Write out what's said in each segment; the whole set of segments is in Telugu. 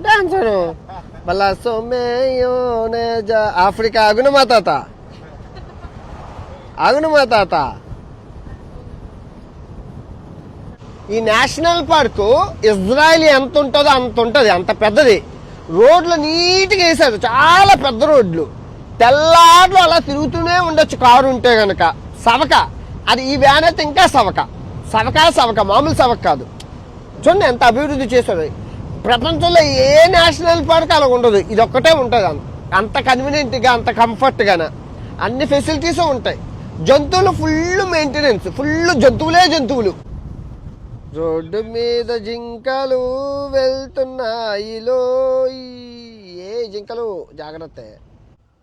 డాన్సరు మళ్ళా ఆఫ్రికా ఆగును మా తాత ఈ నేషనల్ పార్కు ఇజ్రాయిల్ ఎంత ఉంటుందో అంత ఉంటుంది, అంత పెద్దది. రోడ్లు నీట్గా వేసారు, చాలా పెద్ద రోడ్లు. తెల్లార్లు అలా తిరుగుతూనే ఉండొచ్చు కారు ఉంటే గనక. సవక అది, ఈ వ్యాన్ అయితే ఇంకా సవక మామూలు సవక కాదు. చూడండి ఎంత అభివృద్ధి చేశారు. ప్రపంచంలో ఏ నేషనల్ పార్క్ అలా ఉండదు, ఇది ఒక్కటే ఉంటుంది. అంత కన్వీనియంట్గా, అంత కంఫర్ట్గానే అన్ని ఫెసిలిటీస్ ఉంటాయి. జంతువులు ఫుల్ మెయింటెనెన్స్, ఫుల్ జంతువులు. రోడ్డు మీద జింకలు వెళ్తున్నాయిలో, ఏ జింకలు జాగ్రత్త.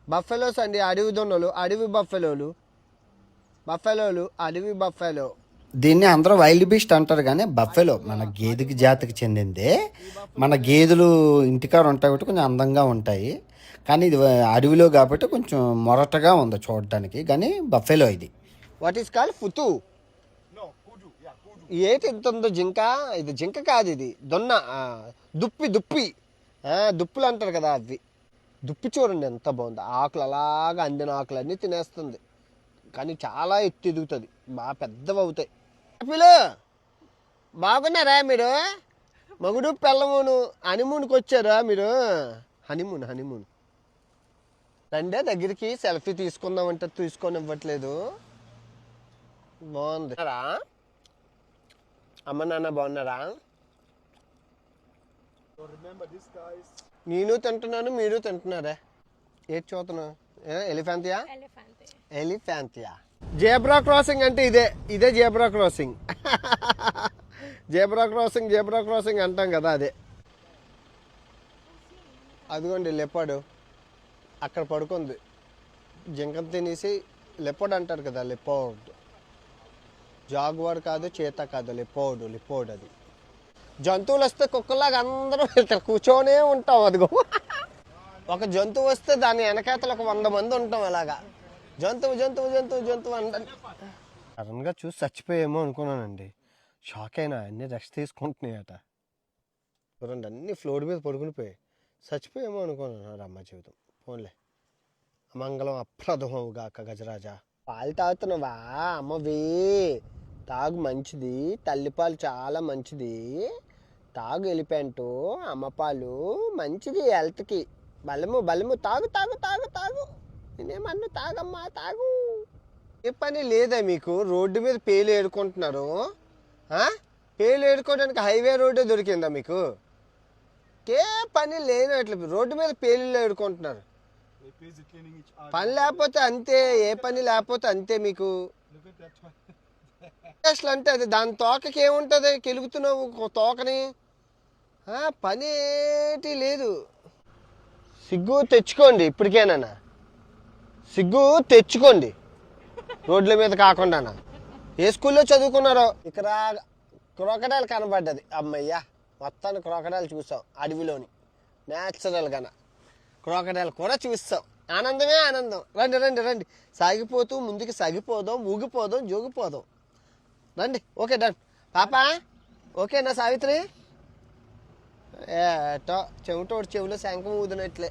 బఫెలోస్ అండి, అడవి దొన్నలు, అడవి బఫెలోలు, అడవి బఫెలో. దీన్ని అందరూ వైల్డ్ బీస్ట్ అంటారు, కానీ బఫెలో మన గేదెకి జాతికి చెందిందే. మన గేదెలు ఇంటికాడ ఉంటాయి కాబట్టి కొంచెం అందంగా ఉంటాయి, కానీ ఇది అడవిలో కాబట్టి కొంచెం మొరటగా ఉంది చూడటానికి. కానీ బఫెలో ఇది. వాట్ ఈస్ కాల్డ్ ఫుతు. ఏంటి ఎంత ఉందో జింక? ఇది జింక కాదు, ఇది దొన్న. దుప్పులు అంటారు కదా అవి. దుప్పి చూడండి ఎంత బాగుంది. ఆకులు అలాగా అందిన ఆకులన్నీ తినేస్తుంది, కానీ చాలా ఎత్తు ఎదుగుతుంది, బాగా పెద్దవి అవుతాయి. పిలు బాగున్నారా మీరు? మగుడు పెళ్ళమును హనీమూన్కి వచ్చారా మీరు? హనీమూన్ రండే దగ్గరికి సెల్ఫీ తీసుకుందామంటే తీసుకొని ఇవ్వట్లేదు. బాగుంది. అమ్మ నాన్న బాగున్నారా? నేను తింటున్నాను, మీరు తింటున్నారా? ఏది చూస్తున్నావు? ఎలిఫాంతియా. జేబ్రా క్రాసింగ్ అంటే ఇదే జేబ్రా క్రాసింగ్. జేబ్రా క్రాసింగ్ అంటాం కదా, అదే. అదిగోండి లెపాడు అక్కడ పడుకుంది. జింకను తినేసి లెపోడ్ అంటారు కదా, లెపోడ్. జాగ్వార్ కాదు, చేత కాదు, లిపోడ్ అది. జంతువులు వస్తే కుక్కలాగా అందరూ ఇక్కడ కూర్చొనే ఉంటాం. అదిగో ఒక జంతువు వస్తే దాని వెనకాతలు ఒక 100 మంది ఉంటాం అలాగా. జంతువు అంటే సడన్గా చూసి చచ్చిపోయేమో అనుకున్నానండి. షాక్ అయినా. అన్నీ రెస్ట్ తీసుకుంటున్నాయట. చూడండి అన్నీ ఫ్లోర్ మీద పడుకునిపోయాయి. చచ్చిపోయేమో అనుకున్నాను. అమ్మ జీవితం ఫోన్లే. అమంగళం అప్రదమవుగాక గజరాజా. పాలు తాగుతున్నావా? అమ్మవే తాగు, మంచిది. తల్లిపాలు చాలా మంచిది. తాగు ఎలిపెంటు. అమ్మ పాలు మంచిది హెల్త్కి. బలము తాగు. నేనేమన్నా తాగమ్మా, తాగు. ఏ పని లేదా మీకు? రోడ్డు మీద పేలు ఏడుకుంటున్నారు. పేలు ఏడుకోవడానికి హైవే రోడ్డే దొరికిందా మీకు? ఏ పని లేనట్లు రోడ్డు మీద పేలు ఏడుకుంటున్నారు. పని లేకపోతే అంతే, ఏ పని లేకపోతే అంతే మీకు. అంటే అది దాని తోకకి ఏముంటుంది? కెలుగుతున్నావు తోకని. పని ఏంటి లేదు. సిగ్గు తెచ్చుకోండి ఇప్పటికేనా. సిగ్గు తెచ్చుకోండి, రోడ్ల మీద కాకుండా. ఏ స్కూల్లో చదువుకున్నారో? ఇక్కడ క్రోకడైల్ కనబడ్డది. అమ్మయ్యా, మొత్తాన్ని క్రోకడైల్ చూసాం అడవిలోని. న్యాచురల్గాన క్రోకడైల్ కూడా చూస్తాం. ఆనందమే ఆనందం. రండి. సాగిపోతూ ముందుకు సాగిపోదాం, ఊగిపోదాం, జోగిపోదాం. రండి. Okay done. పాప ఓకేనా సావిత్రి? ఏటో చెవిటోడు చెవిలో శంఖం ఊదినట్లే.